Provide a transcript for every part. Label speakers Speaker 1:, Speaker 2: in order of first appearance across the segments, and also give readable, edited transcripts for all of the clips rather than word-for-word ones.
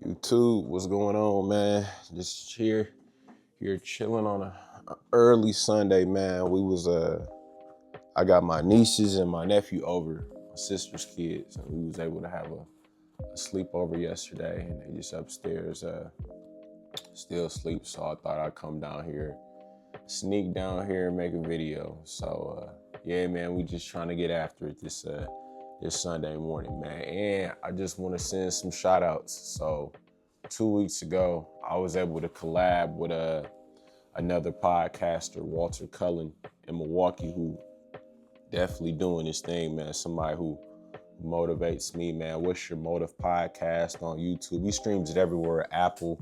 Speaker 1: YouTube, what's going on, man? Just here chilling on a early Sunday, man. I got my nieces and my nephew over, my sister's kids, and we was able to have a sleepover yesterday, and they just upstairs, still asleep. So I thought I'd come down here, sneak down here, and make a video. So yeah, man, we just trying to get after it this Sunday morning, man. And I just want to send some shout outs. So 2 weeks ago, I was able to collab with another podcaster, Walter Cullen in Milwaukee, who definitely doing his thing, man. Somebody who motivates me, man. What's Your Motive podcast on YouTube? He streams it everywhere, Apple,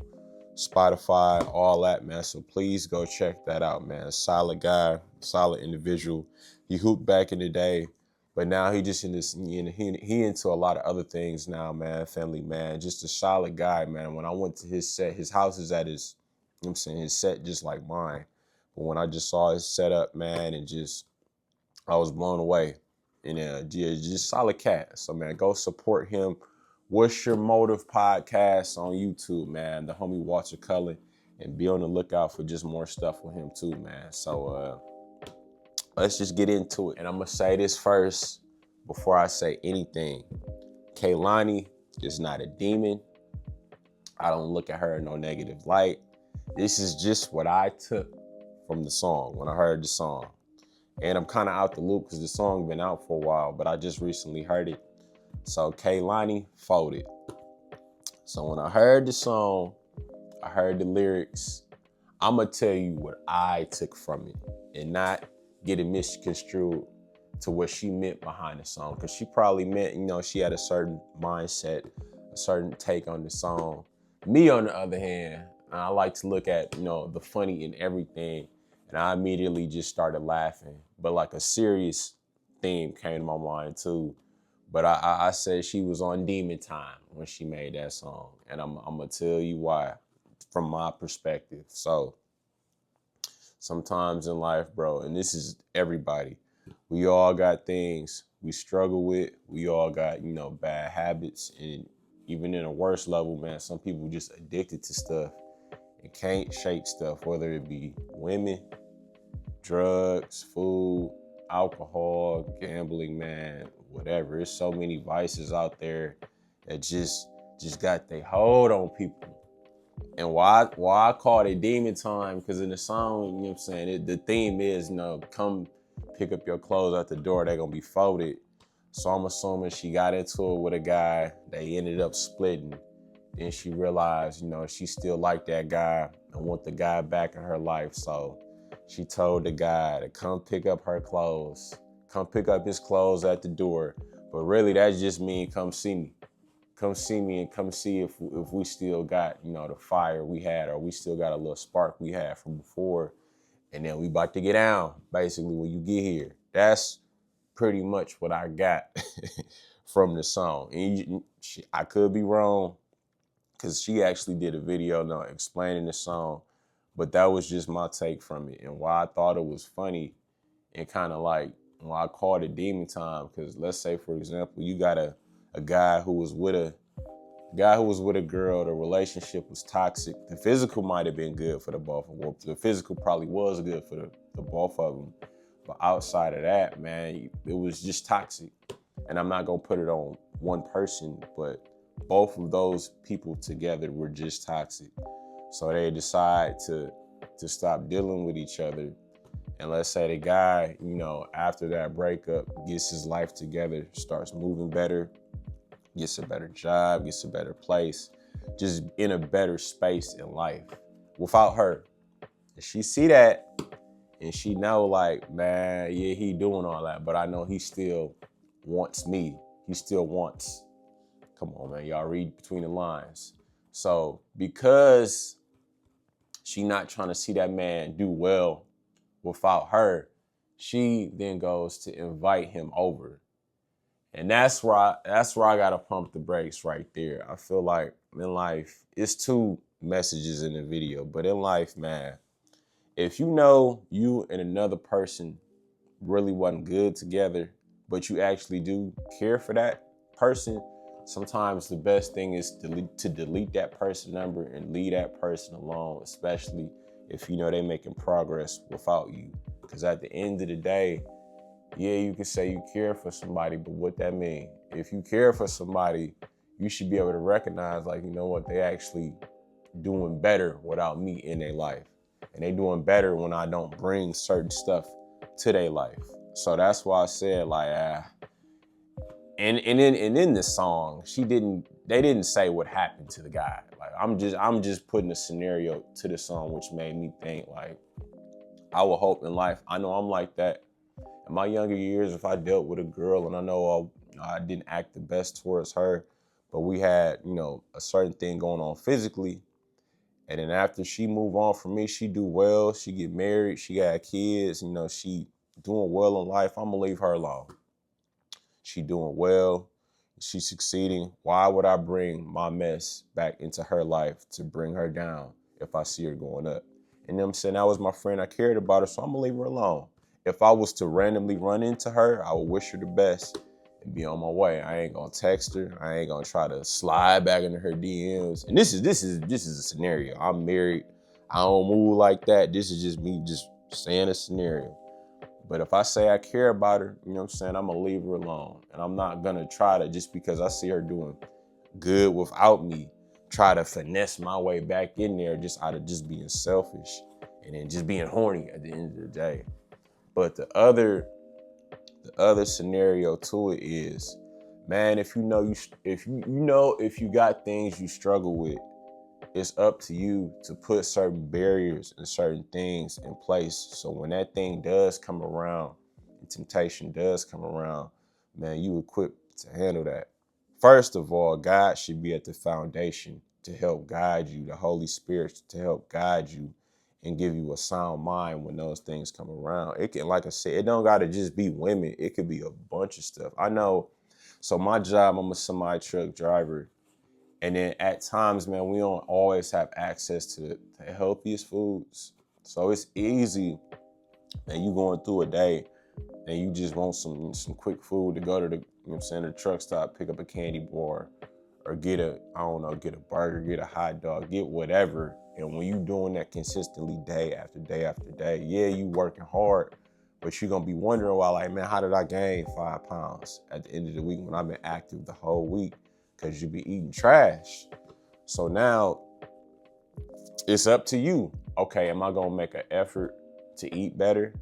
Speaker 1: Spotify, all that, man. So please go check that out, man. Solid guy, solid individual. He hooped back in the day, but now he just in this, he into a lot of other things now, man. Family man, just a solid guy, man. When I went to his set, his house is at his, you know what I'm saying, his set just like mine. But when I just saw his setup, man, and just, I was blown away. And yeah, just solid cat. So man, go support him. What's Your Motive podcast on YouTube, man? The homie Walter Cullen, and be on the lookout for just more stuff with him too, man. So let's just get into it. And I'm gonna say this first before I say anything. Kehlani is not a demon. I don't look at her in no negative light. This is just what I took from the song when I heard the song. And I'm kind of out the loop because the song been out for a while, but I just recently heard it. So Kehlani folded. So when I heard the song, I heard the lyrics, I'm going to tell you what I took from it and not get it misconstrued to what she meant behind the song. Because she probably meant, she had a certain mindset, a certain take on the song. Me, on the other hand, I like to look at, the funny in everything. And I immediately just started laughing. But like a serious theme came to my mind too. But I said she was on demon time when she made that song. And I'm going to tell you why from my perspective. So sometimes in life, bro, and this is everybody, we all got things we struggle with. We all got, bad habits. And even in a worse level, man, some people just addicted to stuff and can't shake stuff, whether it be women, drugs, food, alcohol, gambling, man, whatever. There's so many vices out there that just got their hold on people. And why I call it demon time, because in the song, you know what I'm saying, the theme is, come pick up your clothes at the door, they're going to be folded. So I'm assuming she got into it with a guy, they ended up splitting. Then she realized, she still liked that guy and want the guy back in her life. So she told the guy to come pick up her clothes, come pick up his clothes at the door. But really, that just means come see me. Come see me and come see if we still got, the fire we had, or we still got a little spark we had from before. And then we about to get down, basically, when you get here. That's pretty much what I got from the song. And I could be wrong, because she actually did a video now explaining the song, but that was just my take from it. And why I thought it was funny and kind of like, I called it demon time, because let's say, for example, you got a guy who was with a girl, the relationship was toxic. The physical might have been good for the both of them. The physical probably was good for the both of them. But outside of that, man, it was just toxic. And I'm not going to put it on one person, but both of those people together were just toxic. So they decide to stop dealing with each other. And let's say the guy, after that breakup, gets his life together, starts moving better, gets a better job, gets a better place, just in a better space in life without her. And she see that and she know, like, man, yeah, he doing all that, but I know he still wants me. He still wants, come on, man, y'all read between the lines. So because she not trying to see that man do well without her, she then goes to invite him over. And that's where I gotta pump the brakes right there. I feel like in life, it's two messages in the video, but in life, man, if you and another person really wasn't good together, but you actually do care for that person, sometimes the best thing is to delete that person number and leave that person alone, especially if you know they're making progress without you. Because at the end of the day, yeah, you can say you care for somebody, but what that mean? If you care for somebody, you should be able to recognize, like, you know what, they actually doing better without me in their life. And they doing better when I don't bring certain stuff to their life. So that's why I said, like, and in this song, they didn't say what happened to the guy. Like, I'm just putting a scenario to the song, which made me think, like, I would hope in life, I know I'm like that. In my younger years, if I dealt with a girl and I know I didn't act the best towards her, but we had, a certain thing going on physically, and then after she move on from me, she do well, she get married, she got kids, she doing well in life, I'm gonna leave her alone. She doing well, she's succeeding. Why would I bring my mess back into her life to bring her down if I see her going up? And you know what I'm saying, that was my friend, I cared about her, so I'm gonna leave her alone. If I was to randomly run into her, I would wish her the best and be on my way. I ain't gonna text her. I ain't gonna try to slide back into her DMs. And this is a scenario. I'm married. I don't move like that. This is just me just saying a scenario. But if I say I care about her, you know what I'm saying, I'm gonna leave her alone. And I'm not gonna try to, just because I see her doing good without me, try to finesse my way back in there just out of just being selfish and then just being horny at the end of the day. But the other scenario to it is, man, if you got things you struggle with, it's up to you to put certain barriers and certain things in place. So when that thing does come around, and temptation does come around, man, you equipped to handle that. First of all, God should be at the foundation to help guide you, the Holy Spirit to help guide you and give you a sound mind when those things come around. It can, like I said, it don't gotta just be women. It could be a bunch of stuff. I know, so my job, I'm a semi-truck driver. And then at times, man, we don't always have access to the healthiest foods. So it's easy that you going through a day and you just want some quick food to go to the truck stop, pick up a candy bar, or get a burger, get a hot dog, get whatever. And when you doing that consistently day after day after day, yeah, you working hard, but you're gonna be wondering why, like, man, how did I gain 5 pounds at the end of the week when I've been active the whole week? Because you be eating trash. So now it's up to you. Okay, am I gonna make an effort to eat better?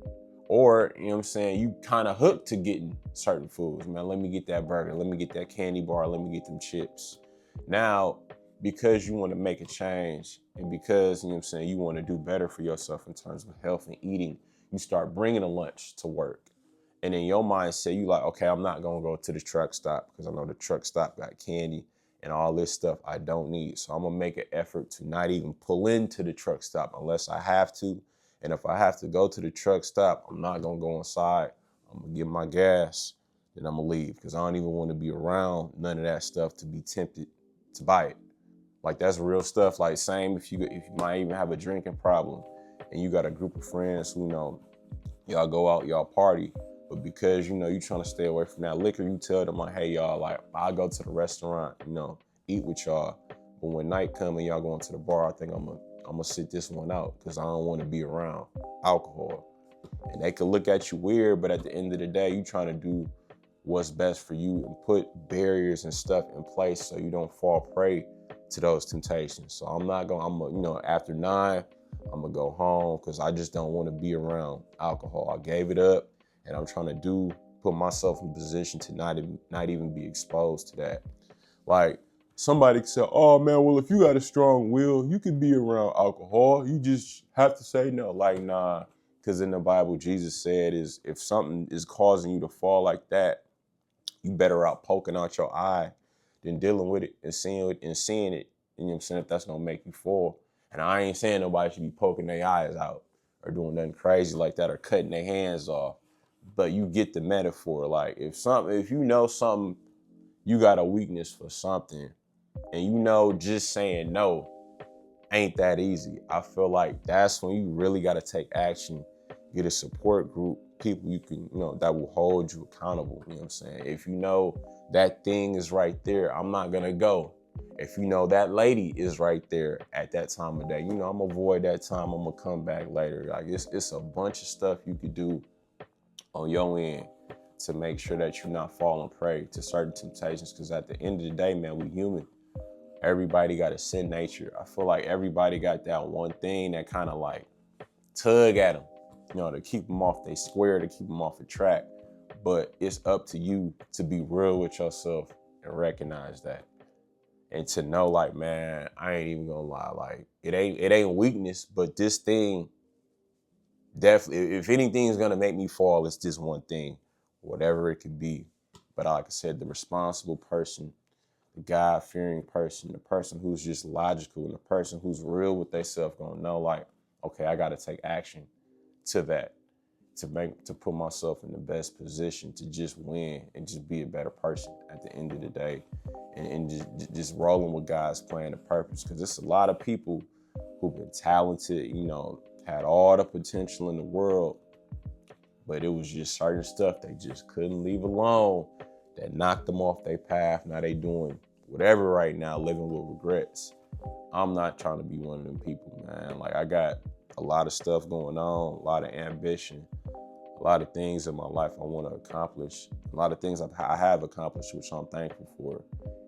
Speaker 1: Or, you kind of hooked to getting certain foods. Man, let me get that burger. Let me get that candy bar. Let me get them chips. Now, because you want to make a change and because, you want to do better for yourself in terms of health and eating, you start bringing a lunch to work. And in your mindset, you like, okay, I'm not going to go to the truck stop because I know the truck stop got candy and all this stuff I don't need. So I'm going to make an effort to not even pull into the truck stop unless I have to. And if I have to go to the truck stop, I'm not going to go inside. I'm going to get my gas, then I'm going to leave because I don't even want to be around none of that stuff to be tempted to buy it. Like, that's real stuff. Like, same if you might even have a drinking problem and you got a group of friends who y'all go out, y'all party, but because you're trying to stay away from that liquor, you tell them, like, hey, y'all, like, I'll go to the restaurant, eat with y'all. But when night come and y'all going to the bar, I think I'm gonna sit this one out because I don't want to be around alcohol. And they could look at you weird, but at the end of the day, you trying to do what's best for you and put barriers and stuff in place so you don't fall prey to those temptations. So after 9, I'm gonna go home because I just don't want to be around alcohol. I gave it up, and I'm trying to put myself in position to not even be exposed to that. Like, somebody said, oh man, well, if you got a strong will, you can be around alcohol. You just have to say no. Like, nah, because in the Bible, Jesus said is if something is causing you to fall like that, you better out poking out your eye than dealing with it and seeing it. If that's gonna make you fall. And I ain't saying nobody should be poking their eyes out or doing nothing crazy like that or cutting their hands off. But you get the metaphor. Like, if you know something, you got a weakness for something, and just saying no ain't that easy. I feel like that's when you really got to take action, get a support group, people you can, that will hold you accountable. You know what I'm saying? If you know that thing is right there, I'm not gonna go. If you know that lady is right there at that time of day, I'm gonna avoid that time. I'm gonna come back later. Like it's a bunch of stuff you could do on your end to make sure that you're not falling prey to certain temptations. Because at the end of the day, man, we human. Everybody got a sin nature. I feel like everybody got that one thing that kind of like tug at them, to keep them off they square, to keep them off the track. But it's up to you to be real with yourself and recognize that. And to know, like, man, I ain't even gonna lie, like, it ain't weakness, but this thing definitely, if anything's gonna make me fall, it's this one thing, whatever it could be. But like I said, the responsible person, the God-fearing person, the person who's just logical, and the person who's real with themselves gonna know, like, okay, I gotta take action to that, to put myself in the best position to just win and just be a better person at the end of the day, and just rolling with God's plan and purpose. Because there's a lot of people who've been talented, had all the potential in the world, but it was just certain stuff they just couldn't leave alone that knocked them off their path. Now they doing whatever right now, living with regrets. I'm not trying to be one of them people, man. Like, I got a lot of stuff going on, a lot of ambition, a lot of things in my life I want to accomplish, a lot of things I have accomplished, which I'm thankful for.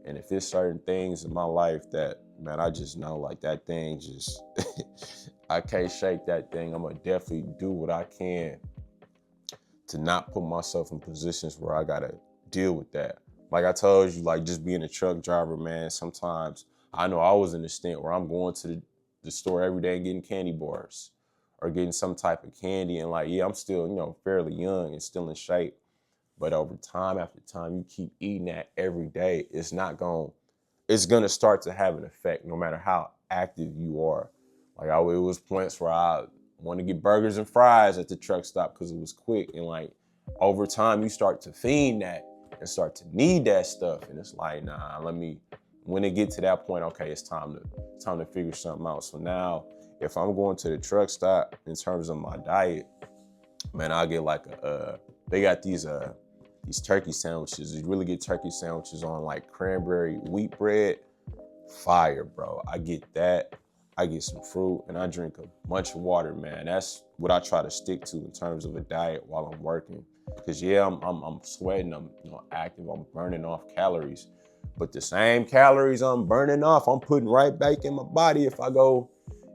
Speaker 1: And if there's certain things in my life that, man, I just know, like, that thing just, I can't shake that thing. I'm going to definitely do what I can to not put myself in positions where I got to deal with that. Like I told you, like, just being a truck driver, man, sometimes I know I was in a stint where I'm going to the store every day and getting candy bars or getting some type of candy. And like, yeah, I'm still, fairly young and still in shape. But over time after time, you keep eating that every day, it's going to start to have an effect no matter how active you are. Like, it was points where I want to get burgers and fries at the truck stop because it was quick. And like, over time, you start to fiend that and start to need that stuff. And it's like, nah, when it get to that point, okay, it's time to figure something out. So now, if I'm going to the truck stop in terms of my diet, man, I'll get like they got these turkey sandwiches. You really get turkey sandwiches on like cranberry wheat bread. Fire, bro. I get that. I get some fruit and I drink a bunch of water, man. That's what I try to stick to in terms of a diet while I'm working. Cause yeah, I'm sweating, I'm active, I'm burning off calories. But the same calories I'm burning off, I'm putting right back in my body if I go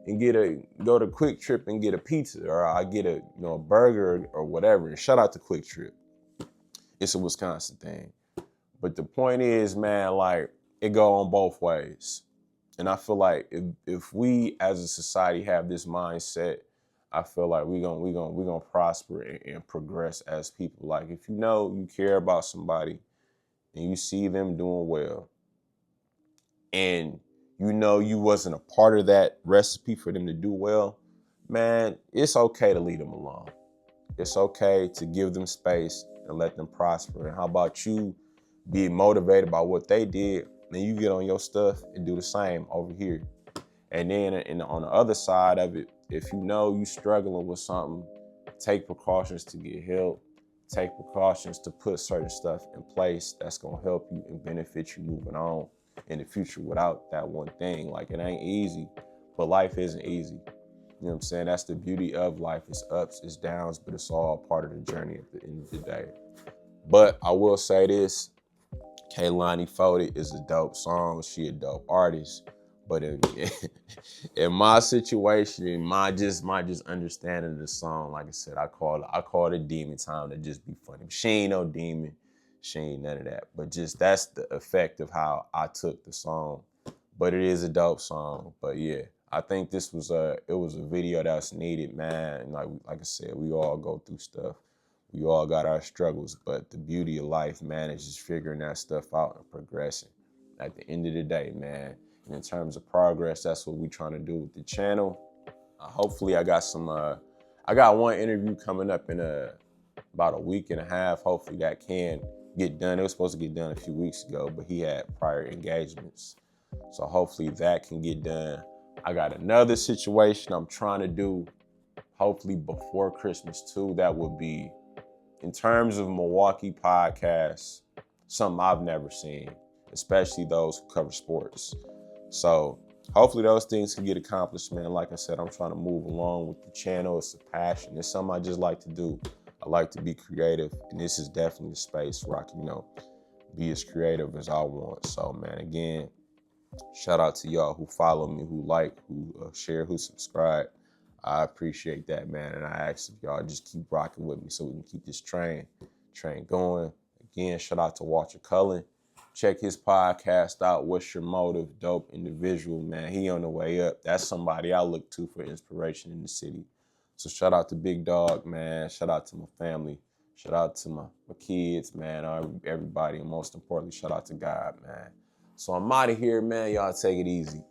Speaker 1: to Quick Trip and get a pizza, or I get a burger or whatever. And shout out to Quick Trip. It's a Wisconsin thing. But the point is, man, like, it go on both ways. And I feel like if we as a society have this mindset, I feel like we gonna prosper and progress as people. Like, if you care about somebody and you see them doing well, and you wasn't a part of that recipe for them to do well, man, it's okay to leave them alone. It's okay to give them space and let them prosper. And how about you be motivated by what they did, and you get on your stuff and do the same over here. And then on the other side of it, if you struggling with something, take precautions to get help. Take precautions to put certain stuff in place that's going to help you and benefit you moving on in the future without that one thing. Like, it ain't easy, but life isn't easy. You know what I'm saying? That's the beauty of life. It's ups, it's downs, but it's all part of the journey at the end of the day. But I will say this, Kehlani Folded is a dope song. She a dope artist. But in my situation, in my understanding of the song, like I said, I call it demon time to just be funny. She ain't no demon. She ain't none of that. But just that's the effect of how I took the song. But it is a dope song. But yeah, I think this was a video that's needed, man. And like I said, we all go through stuff. We all got our struggles, but the beauty of life, man, is just figuring that stuff out and progressing. At the end of the day, man, and in terms of progress, that's what we're trying to do with the channel. Hopefully, I got one interview coming up in about a week and a half. Hopefully, that can get done. It was supposed to get done a few weeks ago, but he had prior engagements. So hopefully that can get done. I got another situation I'm trying to do, hopefully before Christmas too. That would be in terms of Milwaukee podcasts, something I've never seen, especially those who cover sports. So hopefully those things can get accomplished, man. Like I said, I'm trying to move along with the channel. It's a passion. It's something I just like to do. I like to be creative, and this is definitely a space where I can, be as creative as I want. So, man, again, shout out to y'all who follow me, who like, who share, who subscribe. I appreciate that, man. And I ask if y'all just keep rocking with me so we can keep this train going. Again, shout out to Walter Cullen. Check his podcast out. What's Your Motive? Dope individual, man. He on the way up. That's somebody I look to for inspiration in the city. So shout out to Big Dog, man. Shout out to my family. Shout out to my kids, man. Everybody. And most importantly, shout out to God, man. So I'm out of here, man. Y'all take it easy.